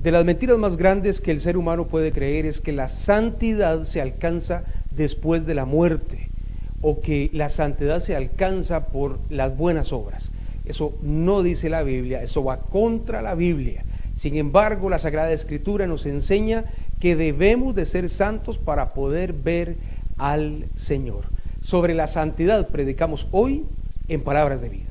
De las mentiras más grandes que el ser humano puede creer es que la santidad se alcanza después de la muerte, o que la santidad se alcanza por las buenas obras. Eso no dice la Biblia, eso va contra la Biblia. Sin embargo, la Sagrada Escritura nos enseña que debemos de ser santos para poder ver al Señor. Sobre la santidad predicamos hoy en Palabras de Vida.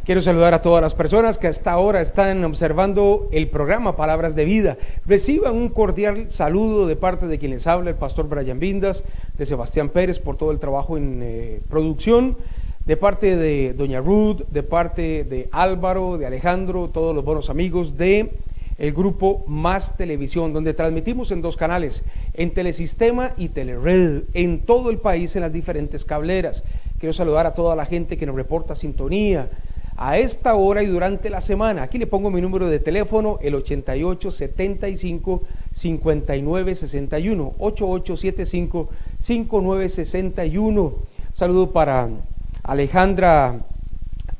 Quiero saludar a todas las personas que hasta ahora están observando el programa Palabras de Vida. Reciban un cordial saludo de parte de quien les habla, el pastor Brian Vindas, de Sebastián Pérez por todo el trabajo en producción, de parte de doña Ruth, de parte de Álvaro, de Alejandro, todos los buenos amigos de el grupo Más Televisión, donde transmitimos en 2 canales, en Telesistema y Telered, en todo el país, en las diferentes cableras. Quiero saludar a toda la gente que nos reporta sintonía a esta hora y durante la semana. Aquí le pongo mi número de teléfono, el 8875-5961, 8875-5961. Saludo para Alejandra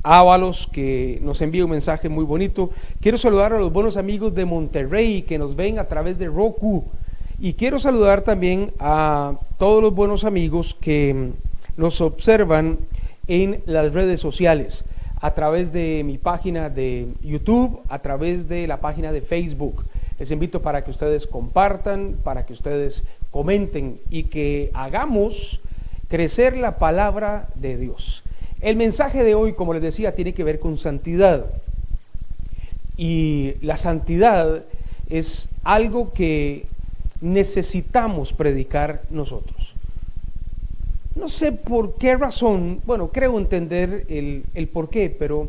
Ábalos, que nos envía un mensaje muy bonito. Quiero saludar a los buenos amigos de Monterrey que nos ven a través de Roku, y quiero saludar también a todos los buenos amigos que nos observan en las redes sociales, a través de mi página de YouTube, a través de la página de Facebook. Les invito para que ustedes compartan, para que ustedes comenten y que hagamos crecer la palabra de Dios. El mensaje de hoy, como les decía, tiene que ver con santidad. Y la santidad es algo que necesitamos predicar nosotros. No sé por qué razón, bueno, creo entender el por qué, pero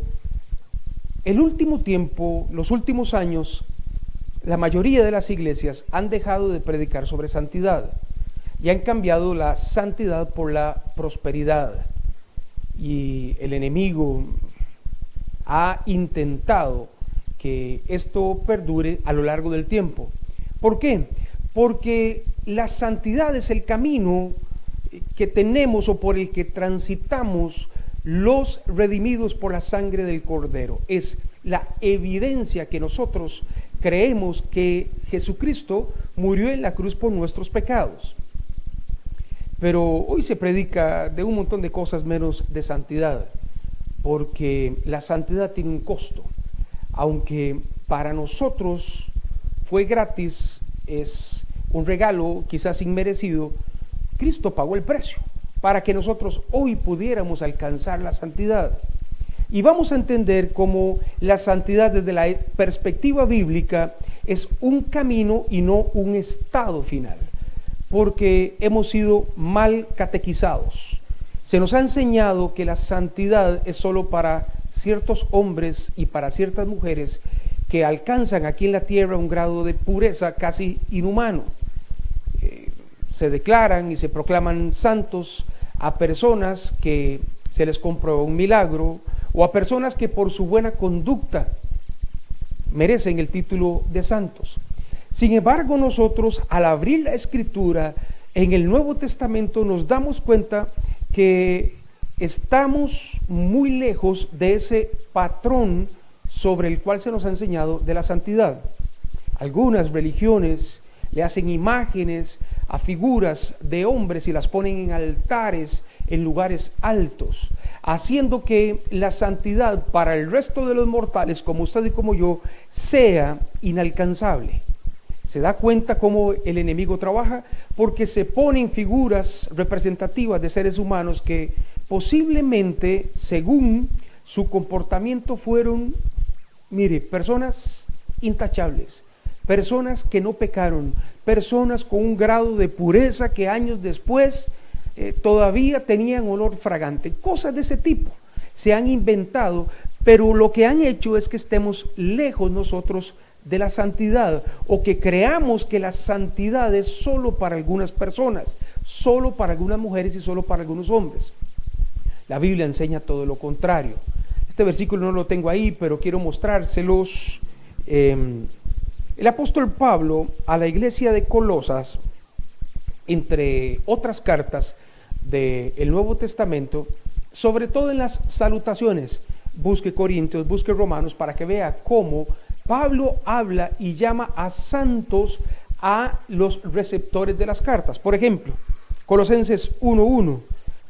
el último tiempo, los últimos años, la mayoría de las iglesias han dejado de predicar sobre santidad y han cambiado la santidad por la prosperidad. Y el enemigo ha intentado que esto perdure a lo largo del tiempo. ¿Por qué? Porque la santidad es el camino que tenemos o por el que transitamos los redimidos por la sangre del Cordero. Es la evidencia que nosotros creemos que Jesucristo murió en la cruz por nuestros pecados. Pero hoy se predica de un montón de cosas menos de santidad, porque la santidad tiene un costo. Aunque para nosotros fue gratis, es un regalo quizás inmerecido, Cristo pagó el precio para que nosotros hoy pudiéramos alcanzar la santidad. Y vamos a entender cómo la santidad desde la perspectiva bíblica es un camino y no un estado final, porque hemos sido mal catequizados. Se nos ha enseñado que la santidad es solo para ciertos hombres y para ciertas mujeres que alcanzan aquí en la tierra un grado de pureza casi inhumano. Se declaran y se proclaman santos a personas que se les comprueba un milagro, o a personas que por su buena conducta merecen el título de santos. Sin embargo, nosotros al abrir la Escritura en el Nuevo Testamento nos damos cuenta que estamos muy lejos de ese patrón sobre el cual se nos ha enseñado de la santidad. Algunas religiones le hacen imágenes a figuras de hombres y las ponen en altares, en lugares altos, haciendo que la santidad para el resto de los mortales, como usted y como yo, sea inalcanzable. ¿Se da cuenta cómo el enemigo trabaja? Porque se ponen figuras representativas de seres humanos que posiblemente, según su comportamiento, fueron, mire, personas intachables, personas que no pecaron, personas con un grado de pureza que años después todavía tenían olor fragante. Cosas de ese tipo se han inventado, pero lo que han hecho es que estemos lejos nosotros de la santidad, o que creamos que la santidad es solo para algunas personas, solo para algunas mujeres y solo para algunos hombres. La Biblia enseña todo lo contrario. Este versículo no lo tengo ahí, pero quiero mostrárselos. El apóstol Pablo a la iglesia de Colosas, entre otras cartas del Nuevo Testamento, sobre todo en las salutaciones, busque Corintios, busque Romanos, para que vea cómo Pablo habla y llama a santos a los receptores de las cartas. Por ejemplo, Colosenses 1:1,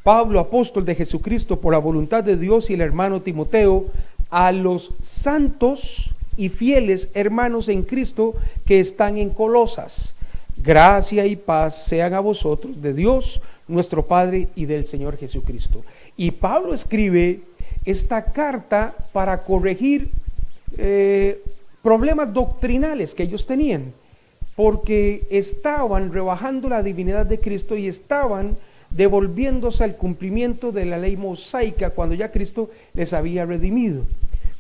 Pablo, apóstol de Jesucristo por la voluntad de Dios, y el hermano Timoteo, a los santos y fieles hermanos en Cristo que están en Colosas. Gracia y paz sean a vosotros de Dios nuestro Padre y del Señor Jesucristo. Y Pablo escribe esta carta para corregir problemas doctrinales que ellos tenían, porque estaban rebajando la divinidad de Cristo y estaban devolviéndose al cumplimiento de la ley mosaica cuando ya Cristo les había redimido.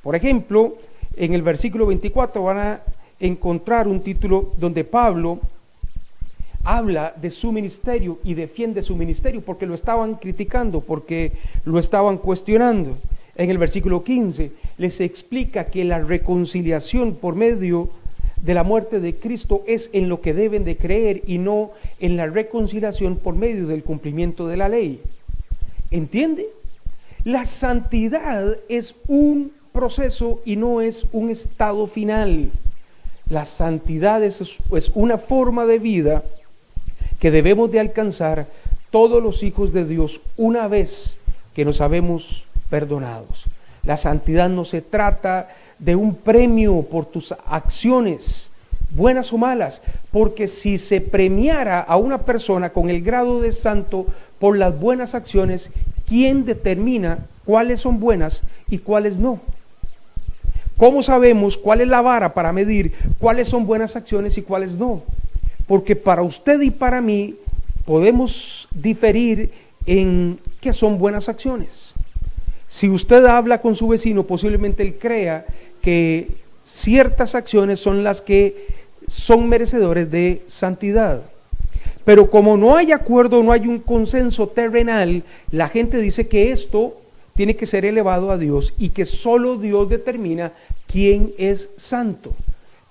Por ejemplo, en el versículo 24 van a encontrar un título donde Pablo habla de su ministerio y defiende su ministerio, porque lo estaban criticando, porque lo estaban cuestionando. En el versículo 15 les explica que la reconciliación por medio de la muerte de Cristo es en lo que deben de creer y no en la reconciliación por medio del cumplimiento de la ley. ¿Entiende? La santidad es un proceso y no es un estado final. La santidad es una forma de vida que debemos de alcanzar todos los hijos de Dios una vez que nos sabemos perdonados. La santidad no se trata de un premio por tus acciones, buenas o malas, porque si se premiara a una persona con el grado de santo por las buenas acciones, ¿quién determina cuáles son buenas y cuáles no? ¿Cómo sabemos cuál es la vara para medir cuáles son buenas acciones y cuáles no? Porque para usted y para mí podemos diferir en qué son buenas acciones. Si usted habla con su vecino, posiblemente él crea que ciertas acciones son las que son merecedores de santidad. Pero como no hay acuerdo, no hay un consenso terrenal, la gente dice que esto tiene que ser elevado a Dios y que solo Dios determina quién es santo.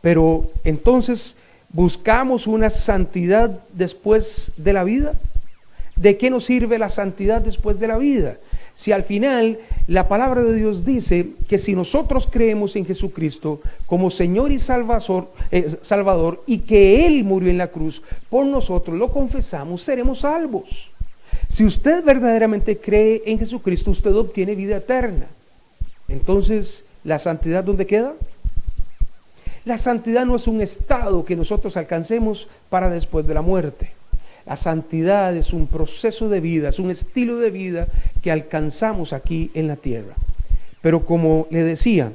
Pero entonces, ¿buscamos una santidad después de la vida? ¿De qué nos sirve la santidad después de la vida? Si al final la palabra de Dios dice que si nosotros creemos en Jesucristo como Señor y Salvador, y que Él murió en la cruz por nosotros, lo confesamos, seremos salvos. Si usted verdaderamente cree en Jesucristo, usted obtiene vida eterna. Entonces, ¿la santidad dónde queda? La santidad no es un estado que nosotros alcancemos para después de la muerte. La santidad es un proceso de vida, es un estilo de vida que alcanzamos aquí en la tierra. Pero como le decía,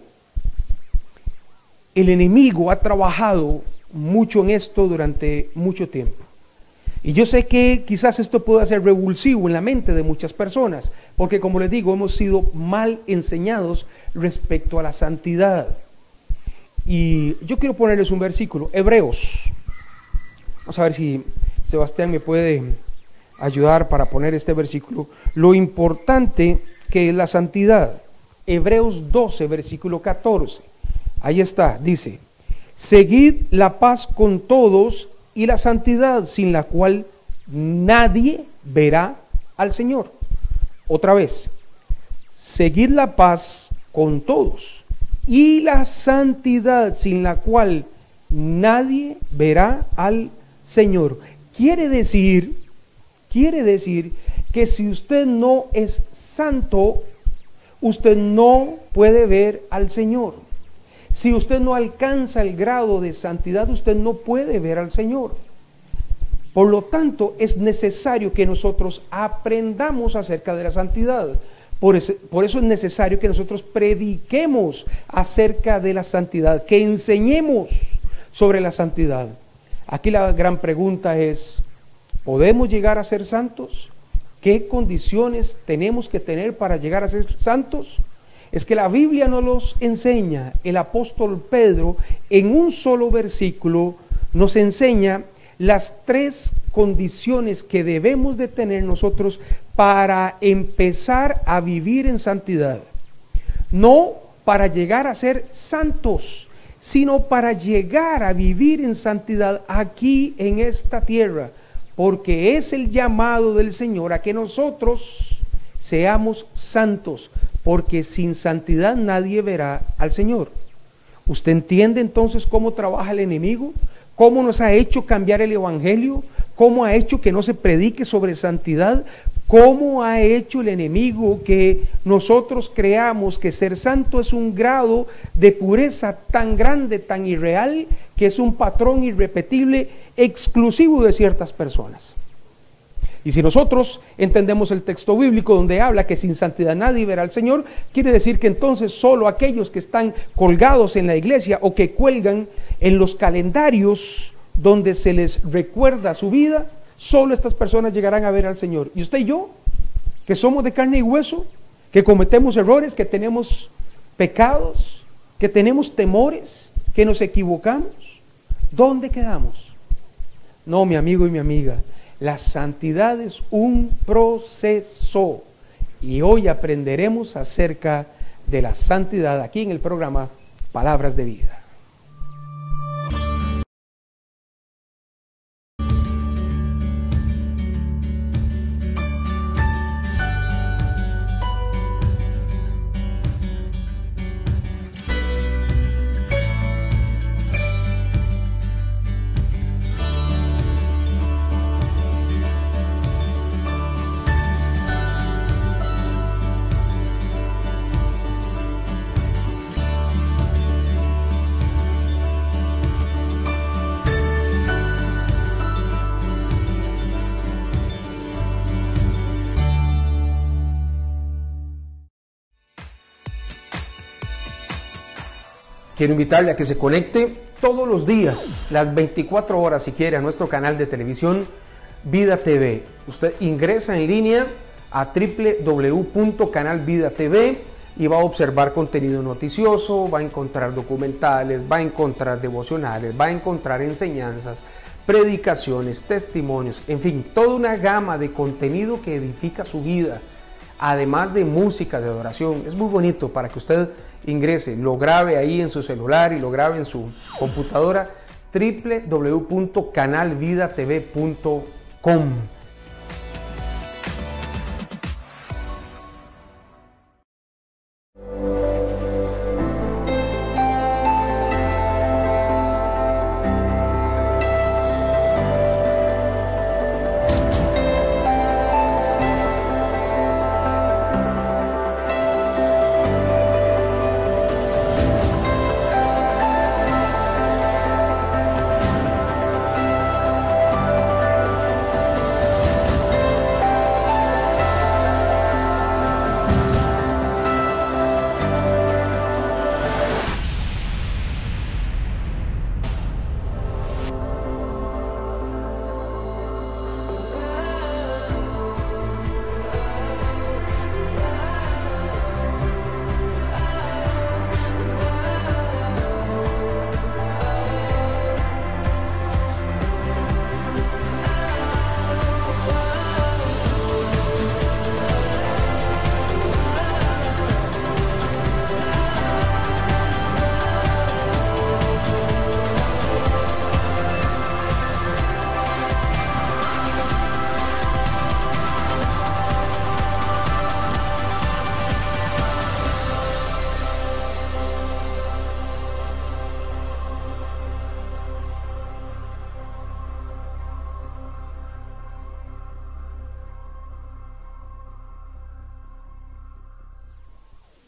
el enemigo ha trabajado mucho en esto durante mucho tiempo. Y yo sé que quizás esto pueda ser revulsivo en la mente de muchas personas, porque como les digo, hemos sido mal enseñados respecto a la santidad. Y yo quiero ponerles un versículo, Hebreos. Vamos a ver si Sebastián me puede ayudar para poner este versículo. Lo importante que es la santidad. Hebreos 12, versículo 14. Ahí está, dice: seguid la paz con todos y la santidad, sin la cual nadie verá al Señor. Otra vez, seguid la paz con todos y la santidad, sin la cual nadie verá al Señor. quiere decir que si usted no es santo, usted no puede ver al Señor. Si usted no alcanza el grado de santidad, usted no puede ver al Señor. Por lo tanto, es necesario que nosotros aprendamos acerca de la santidad. Por eso es necesario que nosotros prediquemos acerca de la santidad, que enseñemos sobre la santidad. Aquí la gran pregunta es, ¿podemos llegar a ser santos? ¿Qué condiciones tenemos que tener para llegar a ser santos? Es que la Biblia nos los enseña. El apóstol Pedro, en un solo versículo, nos enseña las 3 condiciones que debemos de tener nosotros para empezar a vivir en santidad. No para llegar a ser santos, sino para llegar a vivir en santidad aquí en esta tierra, porque es el llamado del Señor a que nosotros seamos santos, porque sin santidad nadie verá al Señor. ¿Usted entiende entonces cómo trabaja el enemigo? ¿Cómo nos ha hecho cambiar el evangelio? ¿Cómo ha hecho que no se predique sobre santidad? ¿Cómo ha hecho el enemigo que nosotros creamos que ser santo es un grado de pureza tan grande, tan irreal, que es un patrón irrepetible, exclusivo de ciertas personas? Y si nosotros entendemos el texto bíblico donde habla que sin santidad nadie verá al Señor, quiere decir que entonces solo aquellos que están colgados en la iglesia o que cuelgan en los calendarios donde se les recuerda su vida, solo estas personas llegarán a ver al Señor. Y usted y yo, que somos de carne y hueso, que cometemos errores, que tenemos pecados, que tenemos temores, que nos equivocamos, ¿dónde quedamos? No, mi amigo y mi amiga, la santidad es un proceso y hoy aprenderemos acerca de la santidad aquí en el programa Palabras de Vida. Quiero invitarle a que se conecte todos los días, las 24 horas si quiere, a nuestro canal de televisión Vida TV. Usted ingresa en línea a www.canalvidatv y va a observar contenido noticioso, va a encontrar documentales, va a encontrar devocionales, va a encontrar enseñanzas, predicaciones, testimonios, en fin, toda una gama de contenido que edifica su vida, además de música de adoración. Es muy bonito para que usted ingrese, lo grabe ahí en su celular y lo grabe en su computadora, www.canalvidatv.com.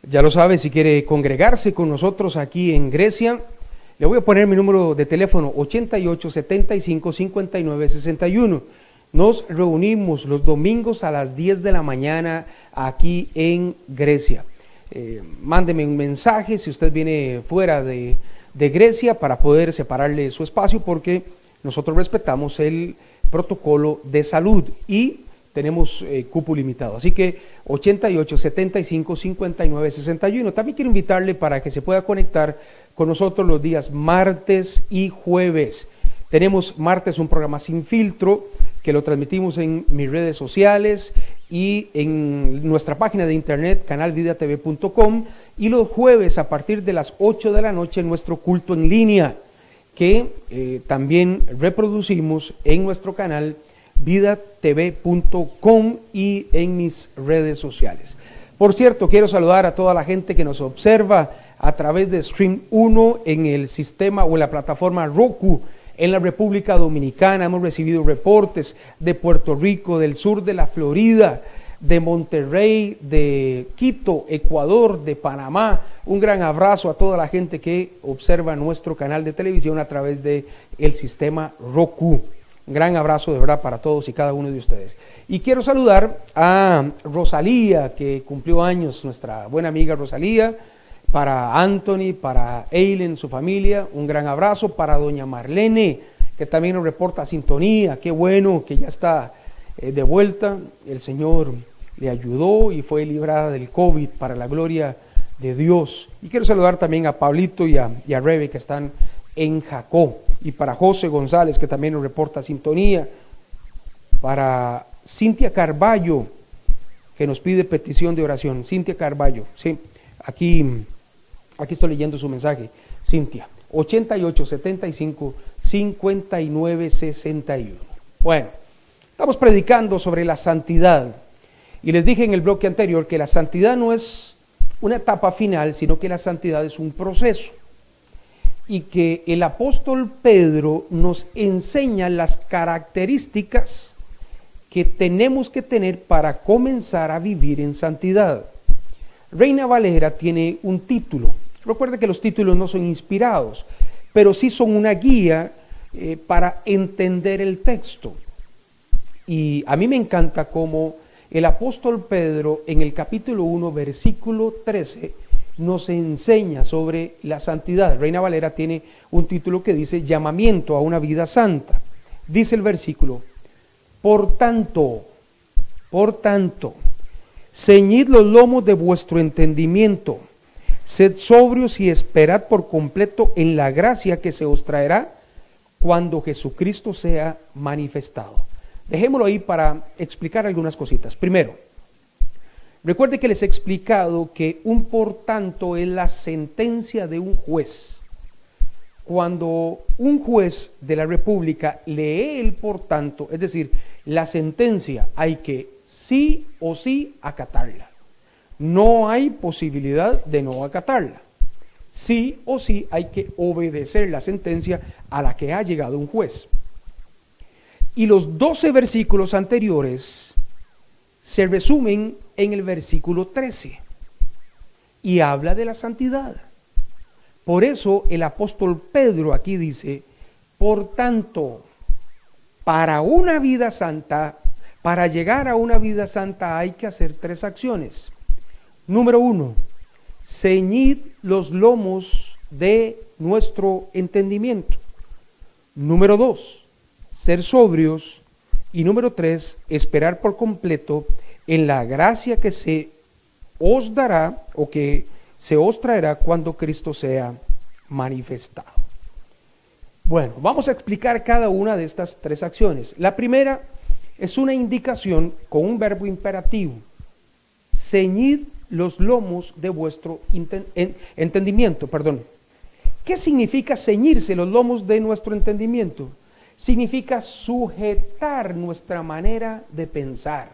Ya lo sabe, si quiere congregarse con nosotros aquí en Grecia, le voy a poner mi número de teléfono 88 75 59 61. Nos reunimos los domingos a las 10 de la mañana aquí en Grecia. Mándeme un mensaje si usted viene fuera de Grecia para poder separarle su espacio, porque nosotros respetamos el protocolo de salud y tenemos cupo limitado. Así que 88 75 59 61. También quiero invitarle para que se pueda conectar con nosotros los días martes y jueves. Tenemos martes un programa sin filtro que lo transmitimos en mis redes sociales y en nuestra página de internet canalvidatv.com, y los jueves a partir de las 8 de la noche nuestro culto en línea, que también reproducimos en nuestro canal vidatv.com y en mis redes sociales. Por cierto, quiero saludar a toda la gente que nos observa a través de Stream 1 en el sistema o en la plataforma Roku en la República Dominicana. Hemos recibido reportes de Puerto Rico, del sur de la Florida, de Monterrey, de Quito, Ecuador, de Panamá. Un gran abrazo a toda la gente que observa nuestro canal de televisión a través de el sistema Roku. Un gran abrazo de verdad para todos y cada uno de ustedes. Y quiero saludar a Rosalía, que cumplió años, nuestra buena amiga Rosalía, para Anthony, para Eileen, su familia, un gran abrazo, para doña Marlene, que también nos reporta sintonía. Qué bueno que ya está de vuelta, el Señor le ayudó y fue librada del COVID para la gloria de Dios. Y quiero saludar también a Pablito y a Rebe, que están en Jacó, y para José González, que también nos reporta sintonía, para Cintia Carballo, que nos pide petición de oración. Cintia Carballo, sí, aquí estoy leyendo su mensaje. Cintia, 88 75 59 61. Bueno, estamos predicando sobre la santidad, y les dije en el bloque anterior que la santidad no es una etapa final, sino que la santidad es un proceso, y que el apóstol Pedro nos enseña las características que tenemos que tener para comenzar a vivir en santidad. Reina Valera tiene un título. Recuerde que los títulos no son inspirados, pero sí son una guía para entender el texto. Y a mí me encanta cómo el apóstol Pedro en el capítulo 1, versículo 13, nos enseña sobre la santidad. Reina Valera tiene un título que dice llamamiento a una vida santa. Dice el versículo: por tanto, ceñid los lomos de vuestro entendimiento, sed sobrios y esperad por completo en la gracia que se os traerá cuando Jesucristo sea manifestado. Dejémoslo ahí para explicar algunas cositas. Primero, recuerde que les he explicado que un por tanto es la sentencia de un juez. Cuando un juez de la República lee el por tanto, es decir, la sentencia, hay que sí o sí acatarla. No hay posibilidad de no acatarla. Sí o sí hay que obedecer la sentencia a la que ha llegado un juez. Y los 12 versículos anteriores se resumen en el versículo 13 y habla de la santidad. Por eso el apóstol Pedro aquí dice: por tanto, para una vida santa, para llegar a una vida santa hay que hacer 3 acciones. Número 1, ceñid los lomos de nuestro entendimiento. Número 2, ser sobrios. Y número 3, esperar por completo en la gracia que se os dará o que se os traerá cuando Cristo sea manifestado. Bueno, vamos a explicar cada una de estas 3 acciones. La primera es una indicación con un verbo imperativo: ceñid los lomos de vuestro entendimiento. ¿Qué significa ceñirse los lomos de nuestro entendimiento? Significa sujetar nuestra manera de pensar.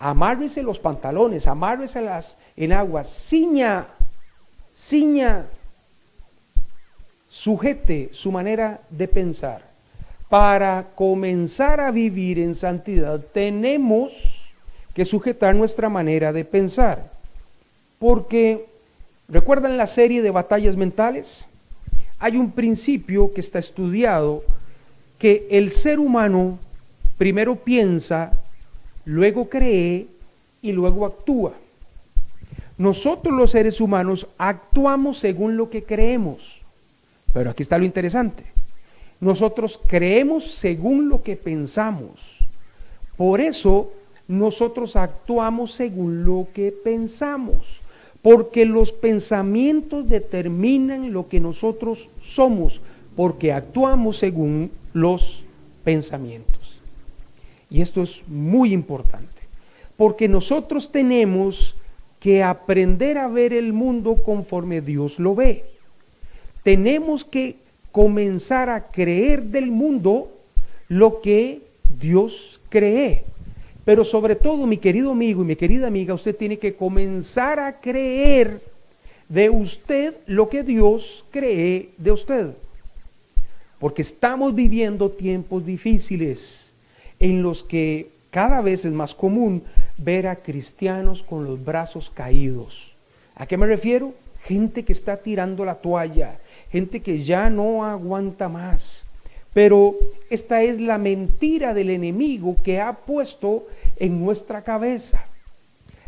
Amárrese los pantalones, amárreselas en agua, ciña, sujete su manera de pensar. Para comenzar a vivir en santidad tenemos que sujetar nuestra manera de pensar. Porque, ¿recuerdan la serie de batallas mentales? Hay un principio que está estudiado, que el ser humano primero piensa, luego cree y luego actúa. Nosotros los seres humanos actuamos según lo que creemos. Pero aquí está lo interesante. Nosotros creemos según lo que pensamos. Por eso nosotros actuamos según lo que pensamos. Porque los pensamientos determinan lo que nosotros somos. Porque actuamos según los pensamientos. Y esto es muy importante. Porque nosotros tenemos que aprender a ver el mundo conforme Dios lo ve. Tenemos que comenzar a creer del mundo lo que Dios cree. Pero sobre todo, mi querido amigo y mi querida amiga, usted tiene que comenzar a creer de usted lo que Dios cree de usted. Porque estamos viviendo tiempos difíciles en los que cada vez es más común ver a cristianos con los brazos caídos. ¿A qué me refiero? Gente que está tirando la toalla, gente que ya no aguanta más. Pero esta es la mentira del enemigo que ha puesto en nuestra cabeza.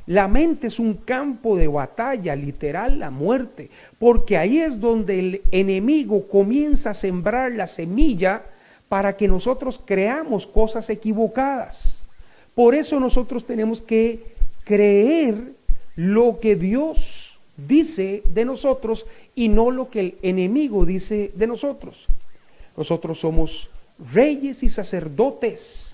La mente es un campo de batalla, literal, la muerte, porque ahí es donde el enemigo comienza a sembrar la semilla para que nosotros creamos cosas equivocadas. Por eso nosotros tenemos que creer lo que Dios dice de nosotros y no lo que el enemigo dice de nosotros. Nosotros somos reyes y sacerdotes,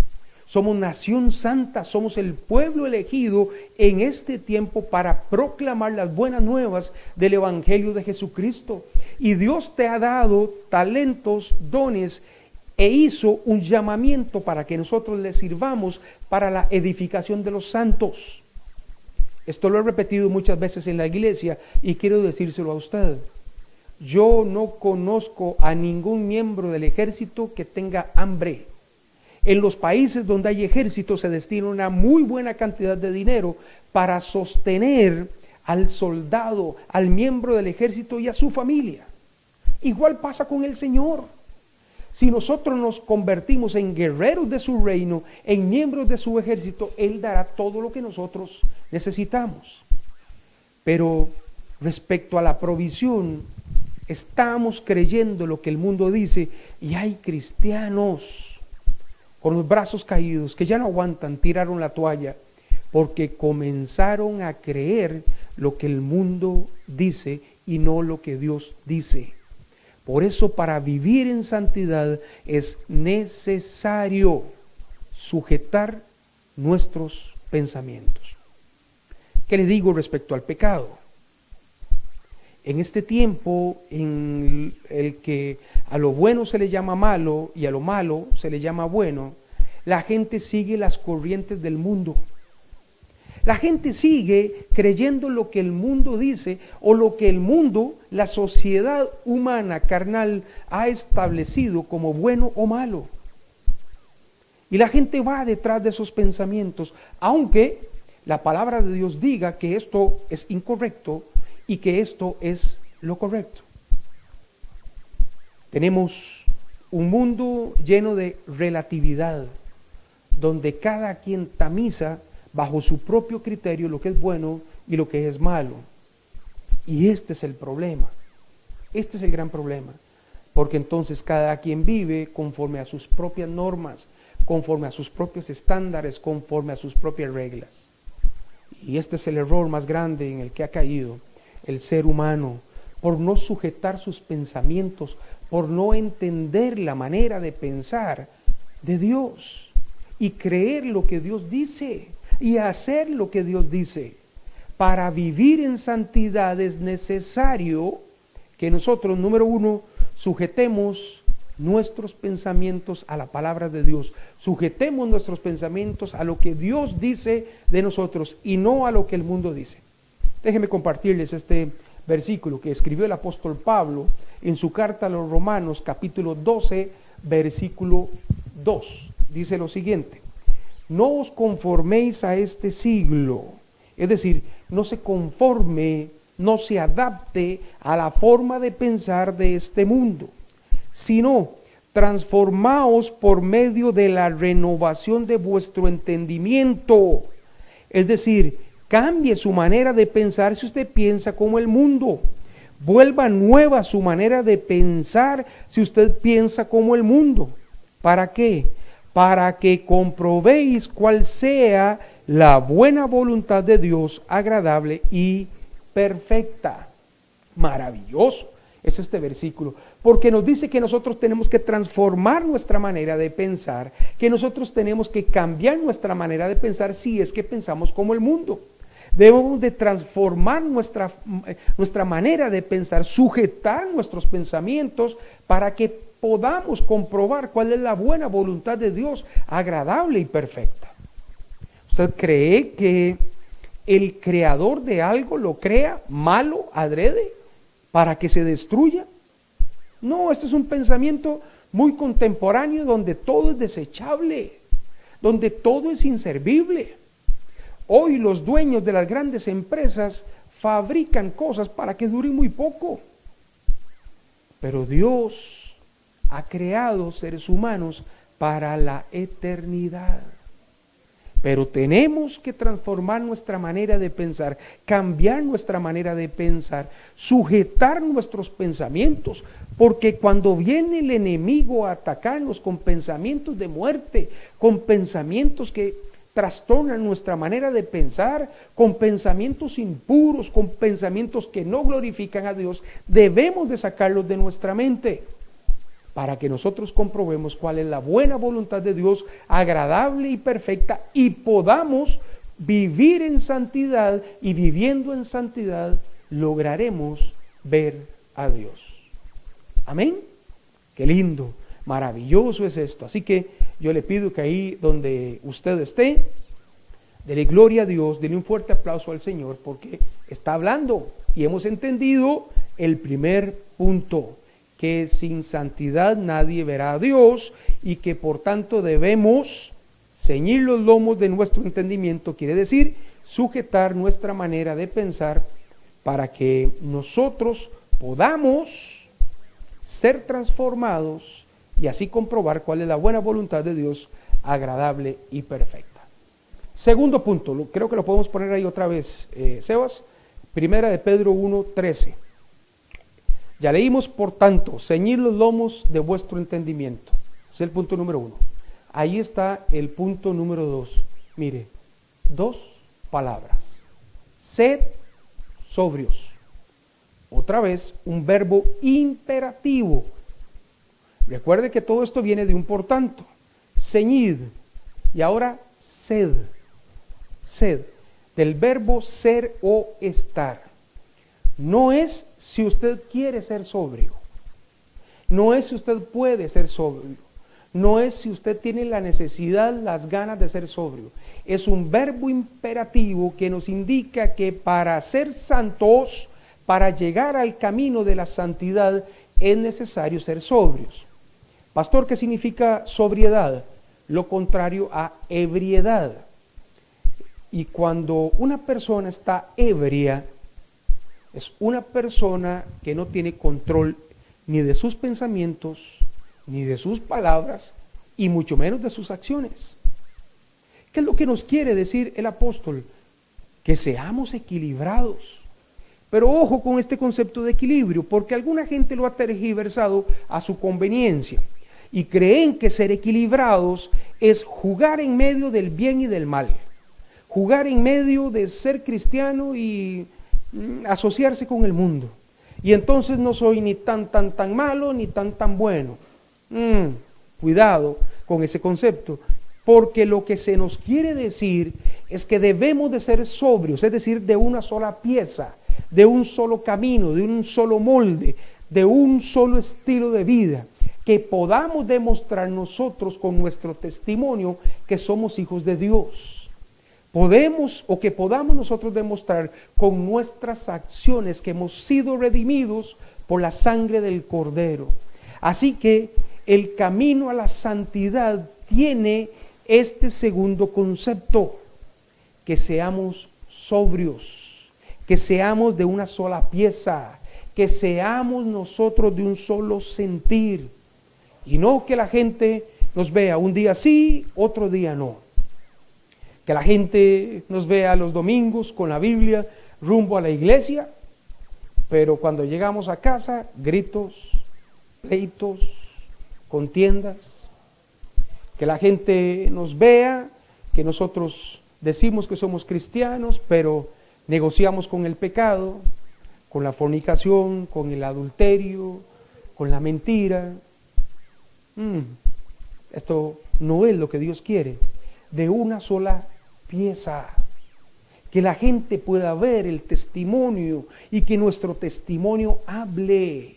somos nación santa, somos el pueblo elegido en este tiempo para proclamar las buenas nuevas del Evangelio de Jesucristo. Y Dios te ha dado talentos, dones, e hizo un llamamiento para que nosotros le sirvamos para la edificación de los santos. Esto lo he repetido muchas veces en la iglesia y quiero decírselo a usted. Yo no conozco a ningún miembro del ejército que tenga hambre. En los países donde hay ejército se destina una muy buena cantidad de dinero para sostener al soldado, al miembro del ejército y a su familia. Igual pasa con el Señor. Si nosotros nos convertimos en guerreros de su reino, en miembros de su ejército, Él dará todo lo que nosotros necesitamos. Pero respecto a la provisión, estamos creyendo lo que el mundo dice y hay cristianos con los brazos caídos que ya no aguantan, tiraron la toalla porque comenzaron a creer lo que el mundo dice y no lo que Dios dice. Por eso, para vivir en santidad es necesario sujetar nuestros pensamientos. ¿Qué le digo respecto al pecado? En este tiempo en el que a lo bueno se le llama malo y a lo malo se le llama bueno, la gente sigue las corrientes del mundo. La gente sigue creyendo lo que el mundo dice o lo que el mundo, la sociedad humana carnal, ha establecido como bueno o malo. Y la gente va detrás de esos pensamientos, aunque la palabra de Dios diga que esto es incorrecto y que esto es lo correcto. Tenemos un mundo lleno de relatividad, donde cada quien tamiza bajo su propio criterio lo que es bueno y lo que es malo. Y este es el problema. Este es el gran problema. Porque entonces cada quien vive conforme a sus propias normas, conforme a sus propios estándares, conforme a sus propias reglas. Y este es el error más grande en el que ha caído el ser humano, por no sujetar sus pensamientos, por no entender la manera de pensar de Dios y creer lo que Dios dice y hacer lo que Dios dice. Para vivir en santidad es necesario que nosotros, número uno, sujetemos nuestros pensamientos a la palabra de Dios. Sujetemos nuestros pensamientos a lo que Dios dice de nosotros y no a lo que el mundo dice. Déjenme compartirles este versículo que escribió el apóstol Pablo en su carta a los Romanos, capítulo 12, versículo 2. Dice lo siguiente: no os conforméis a este siglo, Es decir, no se conforme, no se adapte a la forma de pensar de este mundo, sino transformaos por medio de la renovación de vuestro entendimiento. Es decir, cambie su manera de pensar si usted piensa como el mundo. Vuelva nueva su manera de pensar si usted piensa como el mundo. ¿Para qué? Para que comprobéis cuál sea la buena voluntad de Dios, agradable y perfecta. Maravilloso es este versículo, porque nos dice que nosotros tenemos que transformar nuestra manera de pensar, que nosotros tenemos que cambiar nuestra manera de pensar si es que pensamos como el mundo. Debemos de transformar nuestra manera de pensar, sujetar nuestros pensamientos para que podamos comprobar cuál es la buena voluntad de Dios, agradable y perfecta. ¿Usted cree que el creador de algo lo crea malo, adrede, para que se destruya? No, este es un pensamiento muy contemporáneo donde todo es desechable, donde todo es inservible. Hoy los dueños de las grandes empresas fabrican cosas para que duren muy poco. Pero Dios ha creado seres humanos para la eternidad. Pero tenemos que transformar nuestra manera de pensar, cambiar nuestra manera de pensar, sujetar nuestros pensamientos, porque cuando viene el enemigo a atacarnos con pensamientos de muerte, con pensamientos que trastornan nuestra manera de pensar, con pensamientos impuros, con pensamientos que no glorifican a Dios, debemos de sacarlos de nuestra mente, para que nosotros comprobemos cuál es la buena voluntad de Dios, agradable y perfecta, y podamos vivir en santidad, y viviendo en santidad lograremos ver a Dios. Amén. Qué lindo, maravilloso es esto. Así que yo le pido que ahí donde usted esté, dele gloria a Dios, dele un fuerte aplauso al Señor, porque está hablando y hemos entendido el primer punto, que sin santidad nadie verá a Dios, y que por tanto debemos ceñir los lomos de nuestro entendimiento, quiere decir sujetar nuestra manera de pensar para que nosotros podamos ser transformados y así comprobar cuál es la buena voluntad de Dios, agradable y perfecta. Segundo punto, creo que lo podemos poner ahí otra vez, Sebas, primera de Pedro 1:13. Ya leímos, por tanto, ceñid los lomos de vuestro entendimiento. Es el punto número 1. Ahí está el punto número 2. Mire, 2 palabras. Sed sobrios. Otra vez, un verbo imperativo. Recuerde que todo esto viene de un por tanto. Ceñid. Y ahora, sed. Sed. Del verbo ser o estar. No es si usted quiere ser sobrio, no es si usted puede ser sobrio, no es si usted tiene la necesidad, las ganas de ser sobrio. Es un verbo imperativo que nos indica que para ser santos, para llegar al camino de la santidad, es necesario ser sobrios. Pastor, ¿qué significa sobriedad? Lo contrario a ebriedad. Y cuando una persona está ebria, es una persona que no tiene control ni de sus pensamientos, ni de sus palabras, y mucho menos de sus acciones. ¿Qué es lo que nos quiere decir el apóstol? Que seamos equilibrados. Pero ojo con este concepto de equilibrio, porque alguna gente lo ha tergiversado a su conveniencia, y creen que ser equilibrados es jugar en medio del bien y del mal, jugar en medio de ser cristiano y asociarse con el mundo, y entonces no soy ni tan malo ni tan bueno. Cuidado con ese concepto, porque lo que se nos quiere decir es que debemos de ser sobrios, es decir, de una sola pieza, de un solo camino, de un solo molde, de un solo estilo de vida, que podamos demostrar nosotros con nuestro testimonio que somos hijos de Dios. Podamos nosotros demostrar con nuestras acciones que hemos sido redimidos por la sangre del Cordero. Así que el camino a la santidad tiene este segundo concepto, que seamos sobrios, que seamos de una sola pieza, que seamos nosotros de un solo sentir, y no que la gente nos vea un día sí, otro día no. Que la gente nos vea los domingos con la Biblia rumbo a la iglesia, pero cuando llegamos a casa, gritos, pleitos, contiendas. Que la gente nos vea, que nosotros decimos que somos cristianos, pero negociamos con el pecado, con la fornicación, con el adulterio, con la mentira. Esto no es lo que Dios quiere. De una sola pieza, que la gente pueda ver el testimonio y que nuestro testimonio hable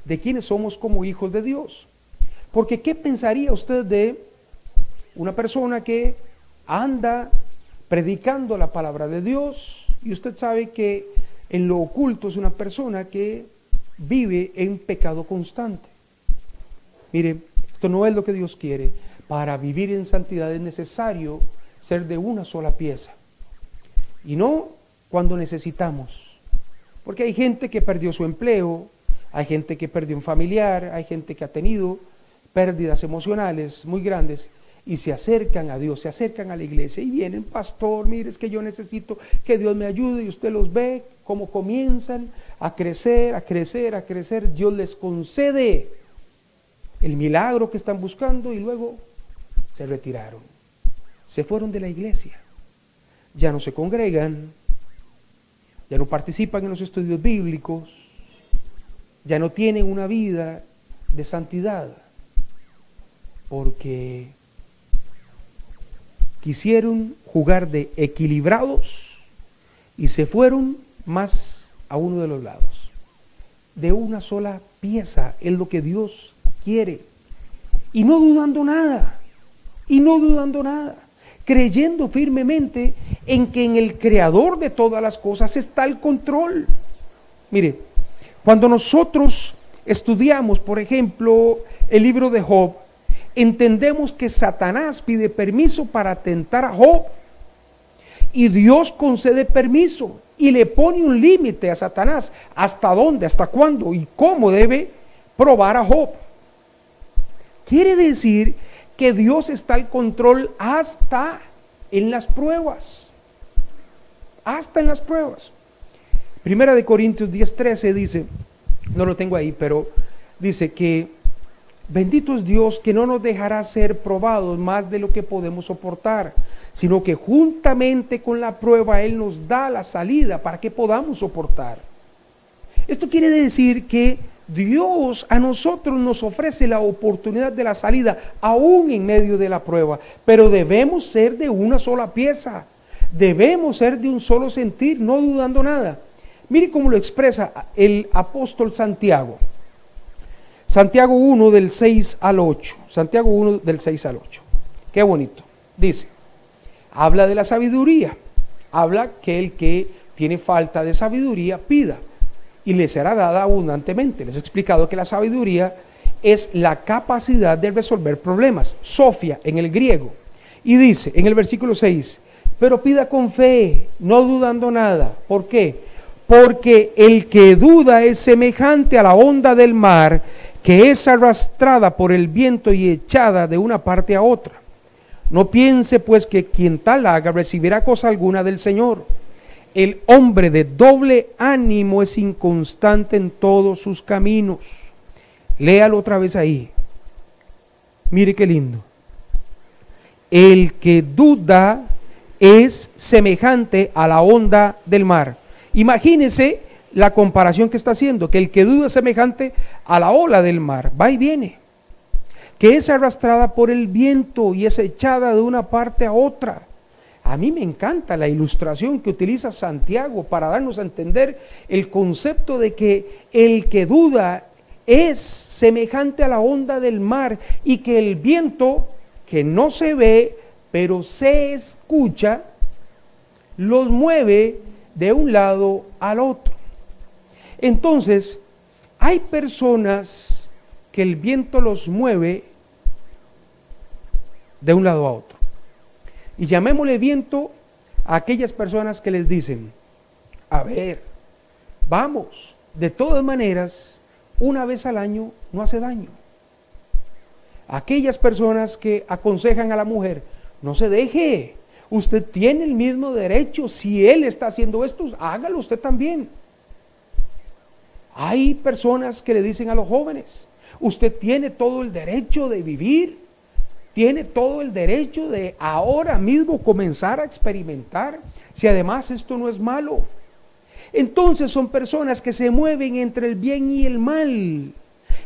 de quiénes somos como hijos de Dios. Porque ¿qué pensaría usted de una persona que anda predicando la palabra de Dios y usted sabe que en lo oculto es una persona que vive en pecado constante? Mire, esto no es lo que Dios quiere. Para vivir en santidad es necesario ser de una sola pieza, y no cuando necesitamos, porque hay gente que perdió su empleo, hay gente que perdió un familiar, hay gente que ha tenido pérdidas emocionales muy grandes y se acercan a Dios, se acercan a la iglesia y vienen: pastor, mire, es que yo necesito que Dios me ayude. Y usted los ve cómo comienzan a crecer, a crecer, a crecer. Dios les concede el milagro que están buscando y luego se retiraron, se fueron de la iglesia, ya no se congregan, ya no participan en los estudios bíblicos, ya no tienen una vida de santidad, porque quisieron jugar de equilibrados y se fueron más a uno de los lados. De una sola pieza es lo que Dios quiere, y no dudando nada, creyendo firmemente en que en el Creador de todas las cosas está el control. Mire, cuando nosotros estudiamos, por ejemplo, el libro de Job, entendemos que Satanás pide permiso para tentar a Job, y Dios concede permiso y le pone un límite a Satanás, hasta dónde, hasta cuándo y cómo debe probar a Job. Quiere decir que Dios está al control hasta en las pruebas. Hasta en las pruebas. Primera de Corintios 10:13 dice, no lo tengo ahí, pero dice que bendito es Dios que no nos dejará ser probados más de lo que podemos soportar, sino que juntamente con la prueba Él nos da la salida para que podamos soportar. Esto quiere decir que Dios a nosotros nos ofrece la oportunidad de la salida, aún en medio de la prueba, pero debemos ser de una sola pieza, debemos ser de un solo sentir, no dudando nada. Mire cómo lo expresa el apóstol Santiago. Santiago 1 del 6 al 8. Santiago 1 del 6 al 8. Qué bonito. Dice, habla de la sabiduría, habla que el que tiene falta de sabiduría pida, y le será dada abundantemente. Les he explicado que la sabiduría es la capacidad de resolver problemas, sofia en el griego. Y dice en el versículo 6, pero pida con fe, no dudando nada. ¿Por qué? Porque el que duda es semejante a la onda del mar, que es arrastrada por el viento y echada de una parte a otra. No piense pues que quien tal haga recibirá cosa alguna del Señor. El hombre de doble ánimo es inconstante en todos sus caminos. Léalo otra vez ahí. Mire qué lindo. El que duda es semejante a la onda del mar. Imagínese la comparación que está haciendo, que el que duda es semejante a la ola del mar, va y viene, que es arrastrada por el viento y es echada de una parte a otra. A mí me encanta la ilustración que utiliza Santiago para darnos a entender el concepto de que el que duda es semejante a la onda del mar, y que el viento, que no se ve pero se escucha, los mueve de un lado al otro. Entonces, hay personas que el viento los mueve de un lado a otro, y llamémosle viento a aquellas personas que les dicen, a ver, vamos, de todas maneras, una vez al año no hace daño. Aquellas personas que aconsejan a la mujer, no se deje, usted tiene el mismo derecho, si él está haciendo esto, hágalo usted también. Hay personas que le dicen a los jóvenes, usted tiene todo el derecho de vivir, tiene todo el derecho de ahora mismo comenzar a experimentar, si además esto no es malo. Entonces son personas que se mueven entre el bien y el mal,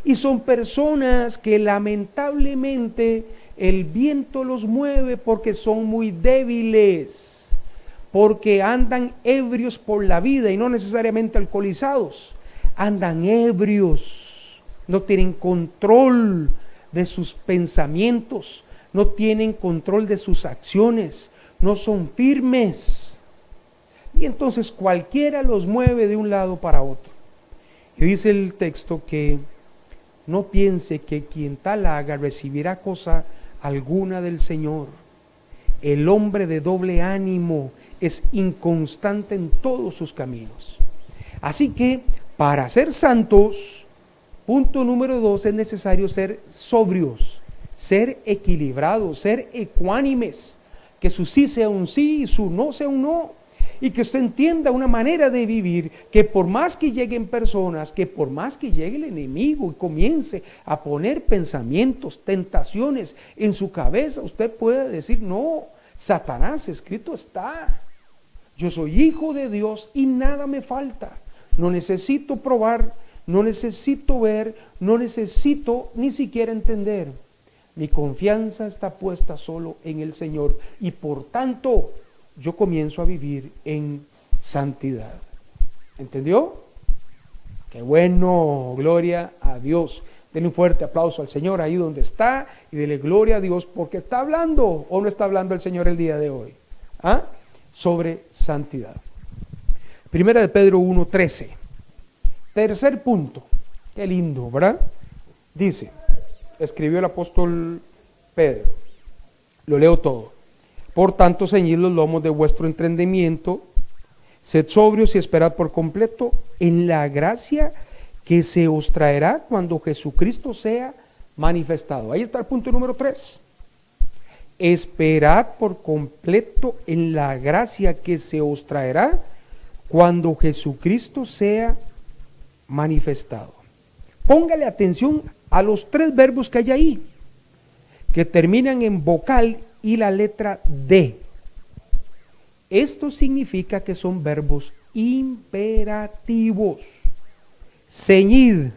y son personas que lamentablemente el viento los mueve porque son muy débiles, porque andan ebrios por la vida y no necesariamente alcoholizados, andan ebrios, no tienen control de sus pensamientos, no tienen control de sus acciones, no son firmes. Y entonces cualquiera los mueve de un lado para otro. Y dice el texto que no piense que quien tal haga recibirá cosa alguna del Señor. El hombre de doble ánimo es inconstante en todos sus caminos. Así que para ser santos, punto número 2, es necesario ser sobrios, ser equilibrados, ser ecuánimes, que su sí sea un sí y su no sea un no, y que usted entienda una manera de vivir, que por más que lleguen personas, que por más que llegue el enemigo y comience a poner pensamientos, tentaciones en su cabeza, usted puede decir, no, Satanás, escrito está, yo soy hijo de Dios y nada me falta. No necesito probar, no necesito ver, no necesito ni siquiera entender. Mi confianza está puesta solo en el Señor y por tanto yo comienzo a vivir en santidad. ¿Entendió? Qué bueno, gloria a Dios. Denle un fuerte aplauso al Señor ahí donde está y dele gloria a Dios porque está hablando o no está hablando el Señor el día de hoy. ¿Ah? Sobre santidad. Primera de Pedro 1:13. Tercer punto. Qué lindo, ¿verdad? Dice, escribió el apóstol Pedro. Lo leo todo. Por tanto, ceñid los lomos de vuestro entendimiento, sed sobrios y esperad por completo en la gracia que se os traerá cuando Jesucristo sea manifestado. Ahí está el punto número 3. Esperad por completo en la gracia que se os traerá cuando Jesucristo sea manifestado. Póngale atención a los 3 verbos que hay ahí, que terminan en vocal y la letra D. Esto significa que son verbos imperativos. Ceñid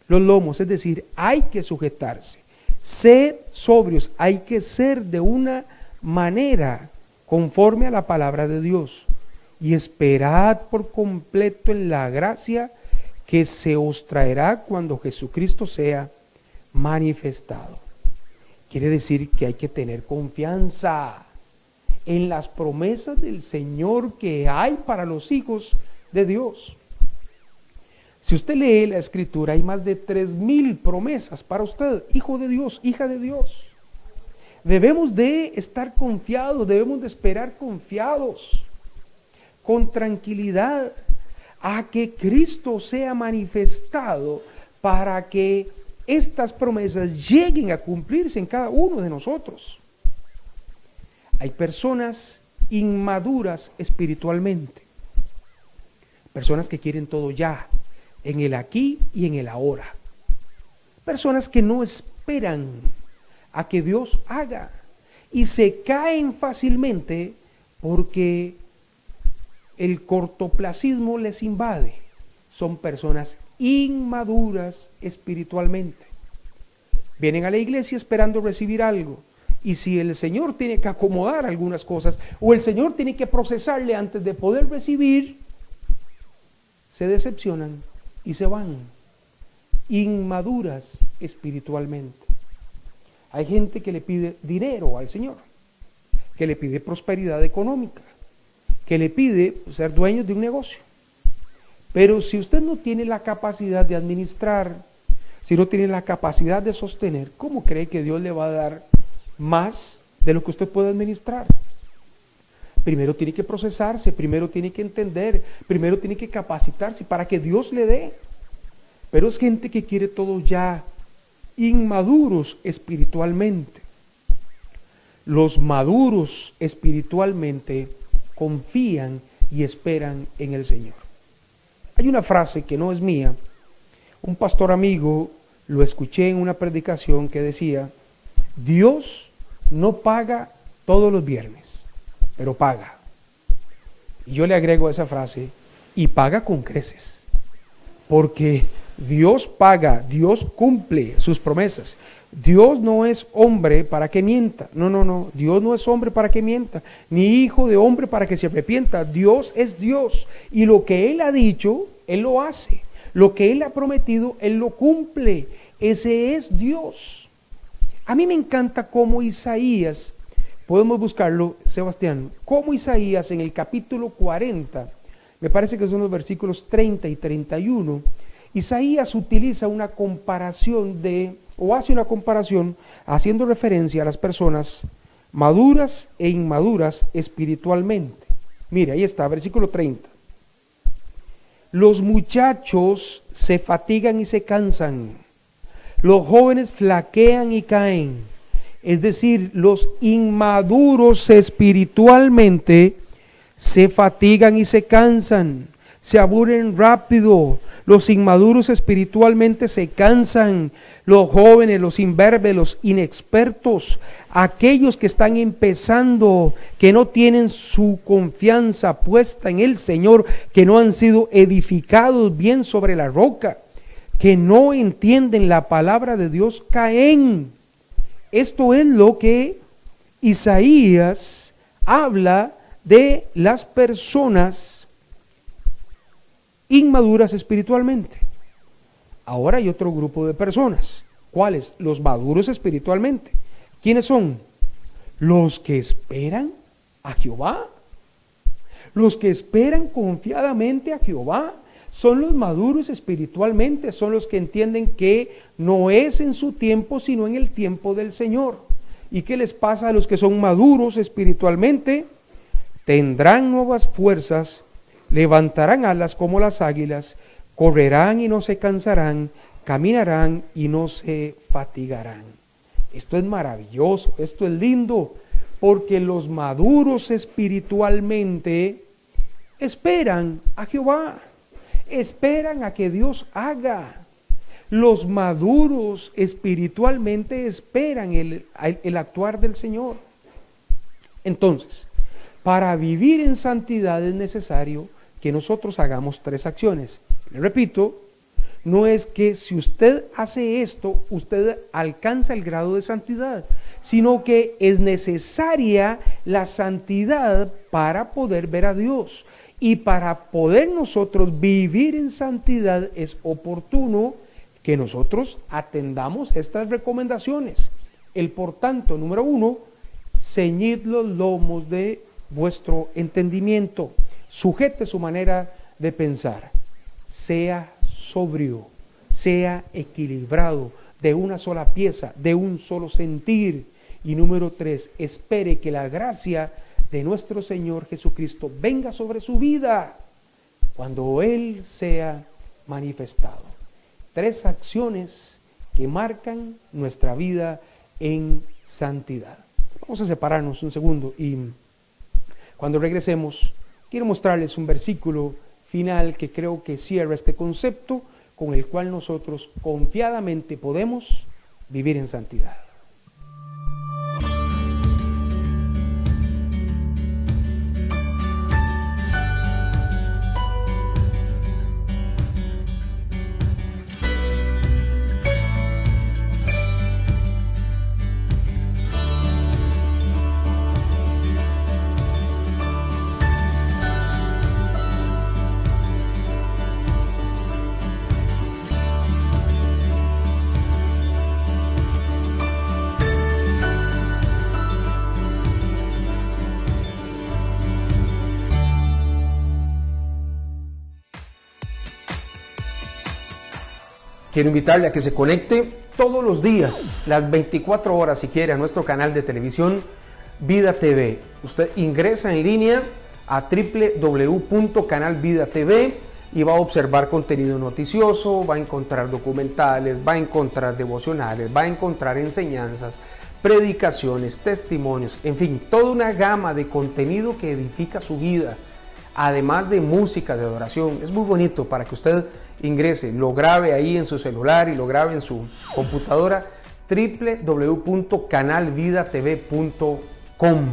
los lomos, es decir, hay que sujetarse. Sed sobrios, hay que ser de una manera conforme a la palabra de Dios. Y esperad por completo en la gracia que se os traerá cuando Jesucristo sea manifestado. Quiere decir que hay que tener confianza en las promesas del Señor que hay para los hijos de Dios. Si usted lee la Escritura, hay más de 3,000 promesas para usted, hijo de Dios, hija de Dios. Debemos de estar confiados, debemos de esperar confiados, con tranquilidad, a que Cristo sea manifestado para que estas promesas lleguen a cumplirse en cada uno de nosotros. Hay personas inmaduras espiritualmente, personas que quieren todo ya, en el aquí y en el ahora, personas que no esperan a que Dios haga y se caen fácilmente porque el cortoplacismo les invade. Son personas inmaduras espiritualmente. Vienen a la iglesia esperando recibir algo, y si el Señor tiene que acomodar algunas cosas o el Señor tiene que procesarle antes de poder recibir, se decepcionan y se van, inmaduras espiritualmente. Hay gente que le pide dinero al Señor, que le pide prosperidad económica, que le pide ser dueño de un negocio. Pero si usted no tiene la capacidad de administrar, si no tiene la capacidad de sostener, ¿cómo cree que Dios le va a dar más de lo que usted puede administrar? primero tiene que procesarse, primero tiene que entender, primero tiene que capacitarse para que Dios le dé. Pero es gente que quiere todo ya, inmaduros espiritualmente. Los maduros espiritualmente confían y esperan en el Señor. Hay una frase que no es mía. Un pastor amigo lo escuché en una predicación que decía: Dios no paga todos los viernes, pero paga. Y yo le agrego a esa frase: y paga con creces. Porque Dios paga, Dios cumple sus promesas. Dios no es hombre para que mienta. No. Dios no es hombre para que mienta, ni hijo de hombre para que se arrepienta. Dios es Dios. Y lo que Él ha dicho, Él lo hace. Lo que Él ha prometido, Él lo cumple. Ese es Dios. A mí me encanta cómo Isaías, podemos buscarlo, Sebastián, cómo Isaías en el capítulo 40, me parece que son los versículos 30 y 31, Isaías utiliza una comparación hace una comparación haciendo referencia a las personas maduras e inmaduras espiritualmente. Mire, ahí está, versículo 30. Los muchachos se fatigan y se cansan, los jóvenes flaquean y caen. Es decir, los inmaduros espiritualmente se fatigan y se cansan, se aburren rápido. Los inmaduros espiritualmente se cansan, los jóvenes, los imberbes, los inexpertos, aquellos que están empezando, que no tienen su confianza puesta en el Señor, que no han sido edificados bien sobre la roca, que no entienden la palabra de Dios, caen. Esto es lo que Isaías habla de las personas inmaduras espiritualmente. Ahora hay otro grupo de personas. ¿Cuáles? Los maduros espiritualmente. ¿Quiénes son? Los que esperan a Jehová. Los que esperan confiadamente a Jehová son los maduros espiritualmente, son los que entienden que no es en su tiempo, sino en el tiempo del Señor. ¿Y qué les pasa a los que son maduros espiritualmente? Tendrán nuevas fuerzas, levantarán alas como las águilas, correrán y no se cansarán, caminarán y no se fatigarán. Esto es maravilloso, esto es lindo, porque los maduros espiritualmente esperan a Jehová, esperan a que Dios haga. Los maduros espiritualmente esperan el actuar del Señor. Entonces, para vivir en santidad es necesario que nosotros hagamos 3 acciones. Le repito, no es que si usted hace esto, usted alcanza el grado de santidad, sino que es necesaria la santidad para poder ver a Dios. Y para poder nosotros vivir en santidad es oportuno que nosotros atendamos estas recomendaciones. Por tanto, número 1, ceñid los lomos de vuestro entendimiento, sujete su manera de pensar, sea sobrio, sea equilibrado, de una sola pieza, de un solo sentir. Y número 3, espere que la gracia de nuestro Señor Jesucristo venga sobre su vida cuando Él sea manifestado. 3 acciones que marcan nuestra vida en santidad. Vamos a separarnos un segundo y cuando regresemos, quiero mostrarles un versículo final que creo que cierra este concepto con el cual nosotros confiadamente podemos vivir en santidad. Quiero invitarle a que se conecte todos los días, las 24 horas si quiere, a nuestro canal de televisión Vida TV. Usted ingresa en línea a www.canalvidatv y va a observar contenido noticioso, va a encontrar documentales, va a encontrar devocionales, va a encontrar enseñanzas, predicaciones, testimonios, en fin, toda una gama de contenido que edifica su vida, además de música, de adoración. Es muy bonito para que usted ingrese, lo grabe ahí en su celular y lo grabe en su computadora, www.canalvidatv.com.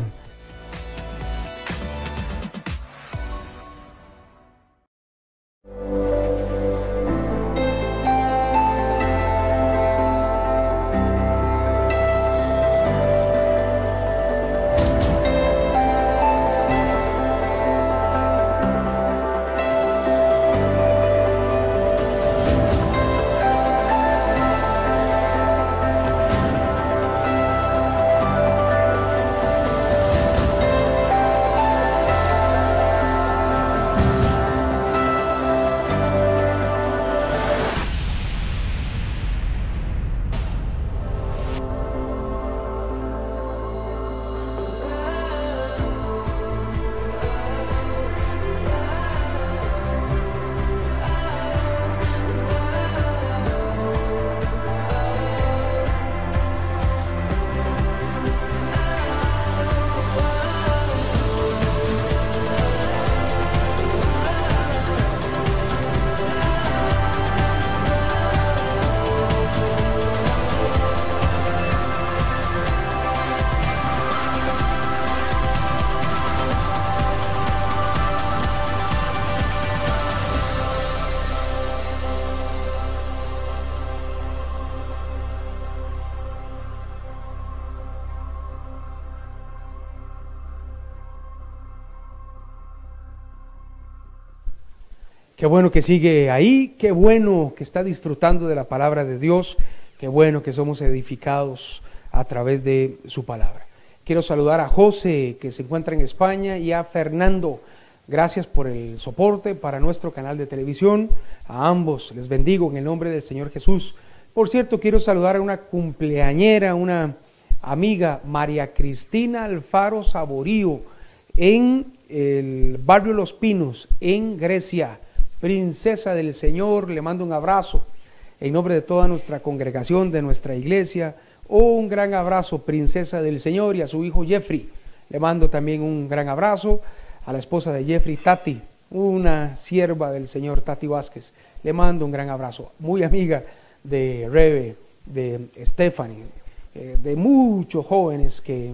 Qué bueno que sigue ahí, qué bueno que está disfrutando de la palabra de Dios, qué bueno que somos edificados a través de su palabra. Quiero saludar a José, que se encuentra en España, y a Fernando. Gracias por el soporte para nuestro canal de televisión. A ambos les bendigo en el nombre del Señor Jesús. Por cierto, quiero saludar a una cumpleañera, una amiga, María Cristina Alfaro Saborío, en el barrio Los Pinos, en Grecia. Princesa del Señor, le mando un abrazo en nombre de toda nuestra congregación, de nuestra iglesia. Un gran abrazo, princesa del Señor, y a su hijo Jeffrey. Le mando también un gran abrazo a la esposa de Jeffrey, Tati, una sierva del Señor, Tati Vázquez. Le mando un gran abrazo, muy amiga de Rebe, de Stephanie, de muchos jóvenes que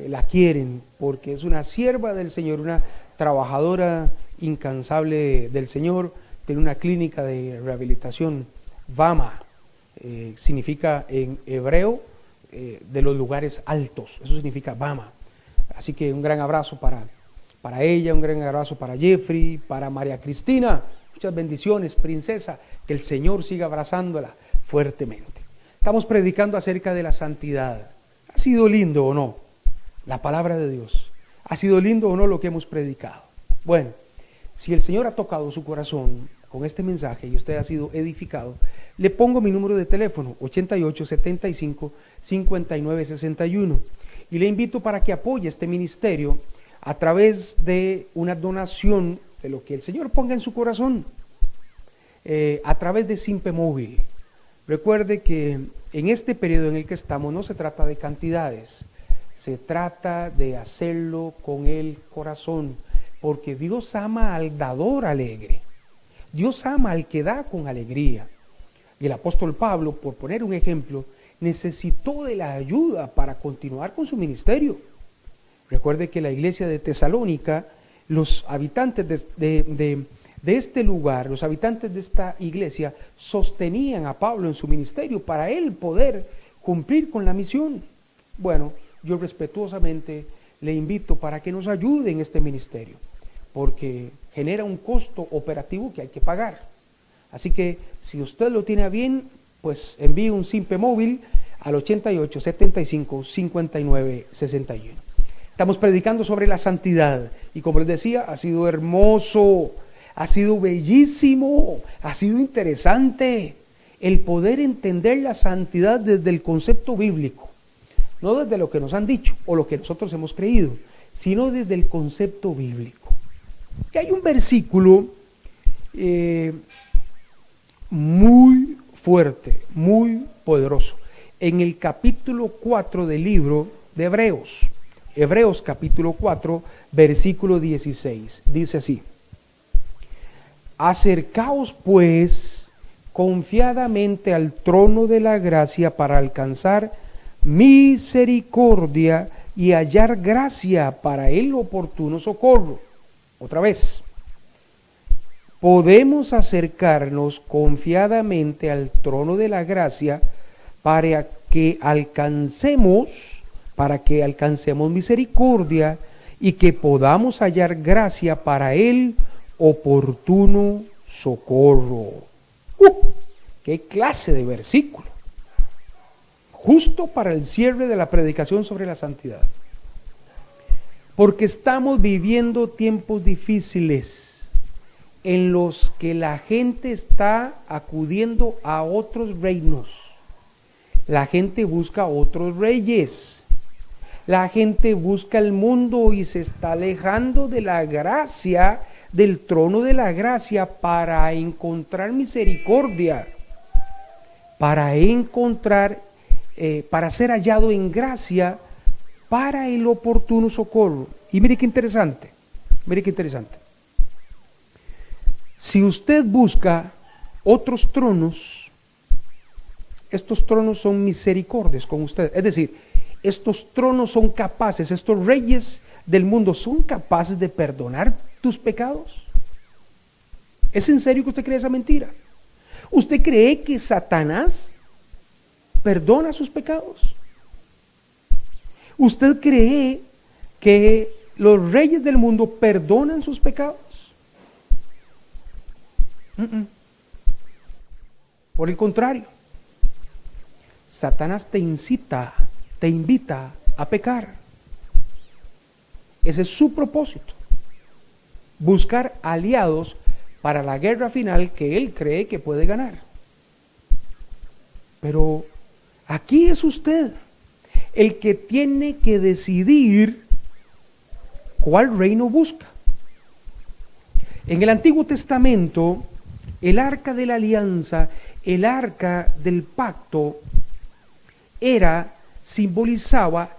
la quieren, porque es una sierva del Señor, una trabajadora incansable del Señor. Tiene una clínica de rehabilitación, Vama, significa en hebreo de los lugares altos, eso significa Vama. Así que un gran abrazo para ella, un gran abrazo para Jeffrey, para María Cristina. Muchas bendiciones, princesa, que el Señor siga abrazándola fuertemente. Estamos predicando acerca de la santidad. ¿Ha sido lindo o no la palabra de Dios? ¿Ha sido lindo o no lo que hemos predicado? Bueno, si el Señor ha tocado su corazón con este mensaje y usted ha sido edificado, le pongo mi número de teléfono, 8875-5961, y le invito para que apoye este ministerio a través de una donación de lo que el Señor ponga en su corazón, a través de Simpe Móvil. Recuerde que en este periodo en el que estamos no se trata de cantidades, se trata de hacerlo con el corazón, porque Dios ama al dador alegre. Dios ama al que da con alegría. Y el apóstol Pablo, por poner un ejemplo, necesitó de la ayuda para continuar con su ministerio. Recuerde que la iglesia de Tesalónica, los habitantes de este lugar, los habitantes de esta iglesia, sostenían a Pablo en su ministerio para él poder cumplir con la misión. Bueno, yo respetuosamente le invito para que nos ayude en este ministerio, porque genera un costo operativo que hay que pagar. Así que si usted lo tiene a bien, pues envíe un Simpe Móvil al 8875-5961. Estamos predicando sobre la santidad y, como les decía, ha sido hermoso, ha sido bellísimo, ha sido interesante el poder entender la santidad desde el concepto bíblico. no desde lo que nos han dicho o lo que nosotros hemos creído, sino desde el concepto bíblico. Y hay un versículo muy fuerte, muy poderoso, en el capítulo 4 del libro de Hebreos. Hebreos capítulo 4, versículo 16. Dice así: acercaos pues confiadamente al trono de la gracia para alcanzar misericordia y hallar gracia para el oportuno socorro. Otra vez, podemos acercarnos confiadamente al trono de la gracia para que alcancemos misericordia y que podamos hallar gracia para el oportuno socorro. ¡Qué clase de versículo! Justo para el cierre de la predicación sobre la santidad. Porque estamos viviendo tiempos difíciles en los que la gente está acudiendo a otros reinos. La gente busca otros reyes. La gente busca el mundo y se está alejando de la gracia, del trono de la gracia, para encontrar misericordia, para ser hallado en gracia para el oportuno socorro. Y mire qué interesante, Si usted busca otros tronos, estos tronos son misericordias con usted. Es decir, estos tronos son capaces, estos reyes del mundo son capaces de perdonar tus pecados. ¿Es en serio que usted cree esa mentira? ¿Usted cree que Satanás perdona sus pecados? ¿Usted cree que los reyes del mundo perdonan sus pecados? Por el contrario, Satanás te invita a pecar. Ese es su propósito: buscar aliados para la guerra final que él cree que puede ganar. Pero aquí es usted el que tiene que decidir cuál reino busca. En el Antiguo Testamento, el arca de la alianza, el arca del pacto, simbolizaba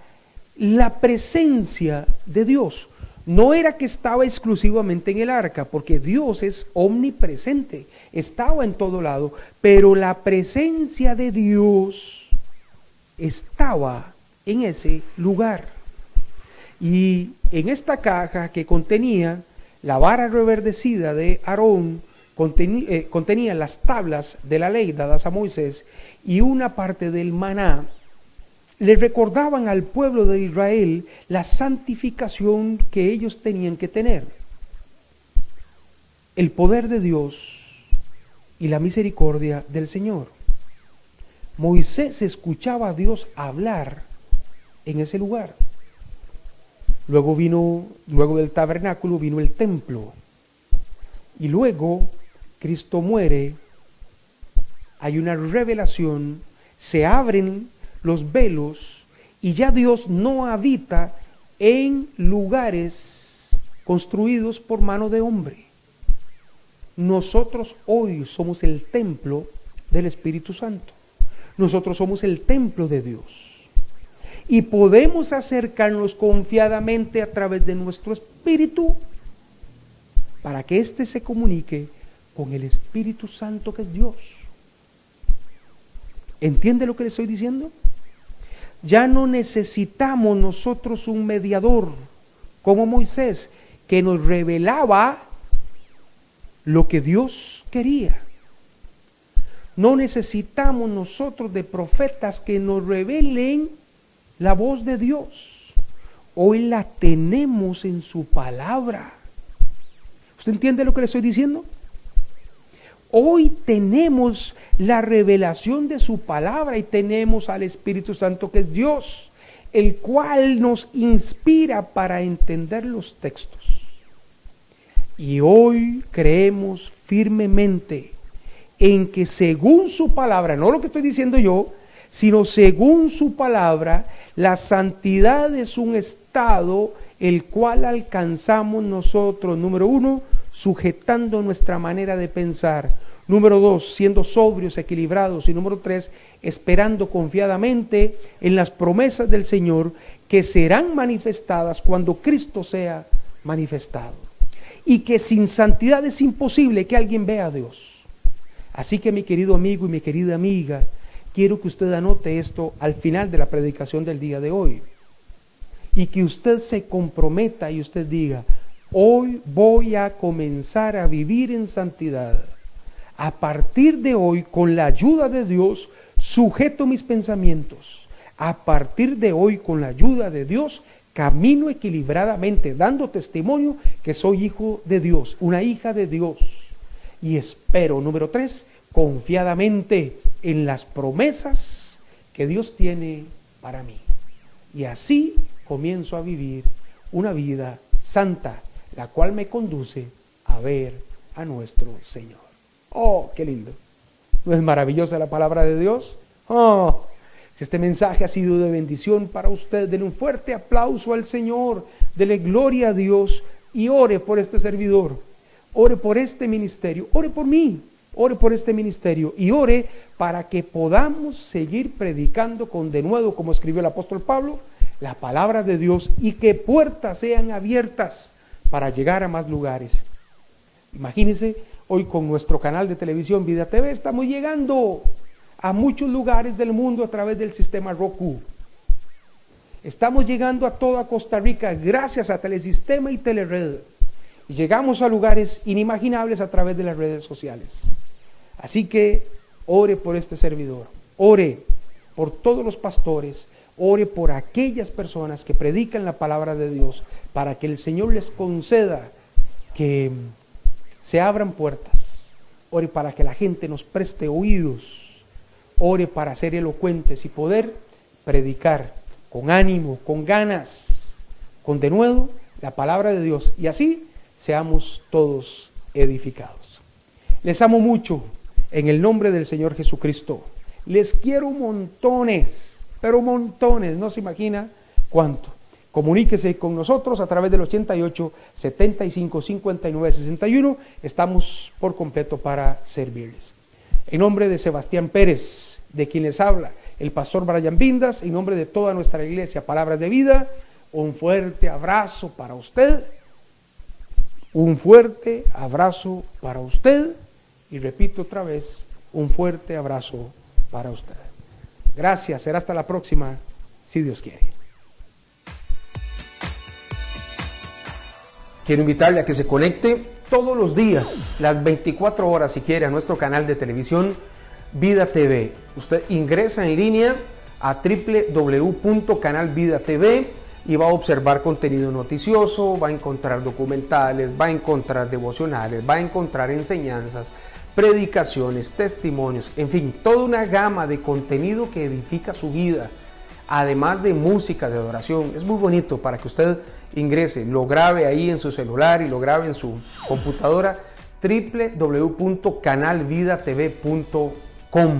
la presencia de Dios. No era que estaba exclusivamente en el arca, porque Dios es omnipresente, estaba en todo lado, pero la presencia de Dios estaba en ese lugar. Y en esta caja que contenía la vara reverdecida de Aarón, contenía las tablas de la ley dadas a Moisés y una parte del maná, le recordaban al pueblo de Israel la santificación que ellos tenían que tener. El poder de Dios y la misericordia del Señor. Moisés escuchaba a Dios hablar en ese lugar. Luego del tabernáculo vino el templo. Y luego Cristo muere, hay una revelación, se abren los velos y ya Dios no habita en lugares construidos por mano de hombre. Nosotros hoy somos el templo del Espíritu Santo. Nosotros somos el templo de Dios. Y podemos acercarnos confiadamente a través de nuestro espíritu para que éste se comunique con el Espíritu Santo que es Dios. ¿Entiende lo que le estoy diciendo? Ya no necesitamos nosotros un mediador como Moisés que nos revelaba lo que Dios quería. No necesitamos nosotros de profetas que nos revelen la voz de Dios. Hoy la tenemos en su palabra. ¿Usted entiende lo que le estoy diciendo? Hoy tenemos la revelación de su palabra y tenemos al Espíritu Santo que es Dios, el cual nos inspira para entender los textos. Y hoy creemos firmemente en que según su palabra, no lo que estoy diciendo yo, sino según su palabra. La santidad es un estado el cual alcanzamos nosotros, número 1, sujetando nuestra manera de pensar. Número 2, siendo sobrios, equilibrados. Y número 3, esperando confiadamente en las promesas del Señor que serán manifestadas cuando Cristo sea manifestado. Y que sin santidad es imposible que alguien vea a Dios. Así que mi querido amigo y mi querida amiga, quiero que usted anote esto al final de la predicación del día de hoy. Y que usted se comprometa y usted diga: hoy voy a comenzar a vivir en santidad. A partir de hoy, con la ayuda de Dios, sujeto mis pensamientos. A partir de hoy, con la ayuda de Dios, camino equilibradamente, dando testimonio que soy hijo de Dios, una hija de Dios. Y espero, número 3, confiadamente en las promesas que Dios tiene para mí. Y así comienzo a vivir una vida santa, la cual me conduce a ver a nuestro Señor. ¡Oh, qué lindo! ¿No es maravillosa la palabra de Dios? ¡Oh! Si este mensaje ha sido de bendición para usted, denle un fuerte aplauso al Señor, dele gloria a Dios y ore por este servidor, ore por este ministerio, ore por mí, ore por este ministerio y ore para que podamos seguir predicando con denuedo, como escribió el apóstol Pablo, la palabra de Dios, y que puertas sean abiertas para llegar a más lugares. Imagínense, hoy con nuestro canal de televisión Vida TV estamos llegando a muchos lugares del mundo a través del sistema Roku. Estamos llegando a toda Costa Rica gracias a Telesistema y Telered. Y llegamos a lugares inimaginables a través de las redes sociales. Así que ore por este servidor, ore por todos los pastores, ore por aquellas personas que predican la palabra de Dios, para que el Señor les conceda que se abran puertas. Ore para que la gente nos preste oídos. Ore para ser elocuentes y poder predicar con ánimo, con ganas, con denuedo la palabra de Dios. Y así seamos todos edificados. Les amo mucho en el nombre del Señor Jesucristo. Les quiero montones, pero montones, no se imagina cuánto. Comuníquese con nosotros a través del 88 75 59 61. Estamos por completo para servirles. En nombre de Sebastián Pérez, de quien les habla el pastor Brian Vindas, en nombre de toda nuestra iglesia Palabras de Vida, un fuerte abrazo para usted. Un fuerte abrazo para usted. Y repito otra vez, un fuerte abrazo para usted. Gracias, será hasta la próxima, si Dios quiere. Quiero invitarle a que se conecte todos los días, las 24 horas si quiere, a nuestro canal de televisión Vida TV. Usted ingresa en línea a www.canalvidatv y va a observar contenido noticioso, va a encontrar documentales, va a encontrar devocionales, va a encontrar enseñanzas, predicaciones, testimonios, en fin, toda una gama de contenido que edifica su vida, además de música de adoración. Es muy bonito para que usted ingrese, lo grabe ahí en su celular y lo grabe en su computadora, www.canalvidatv.com.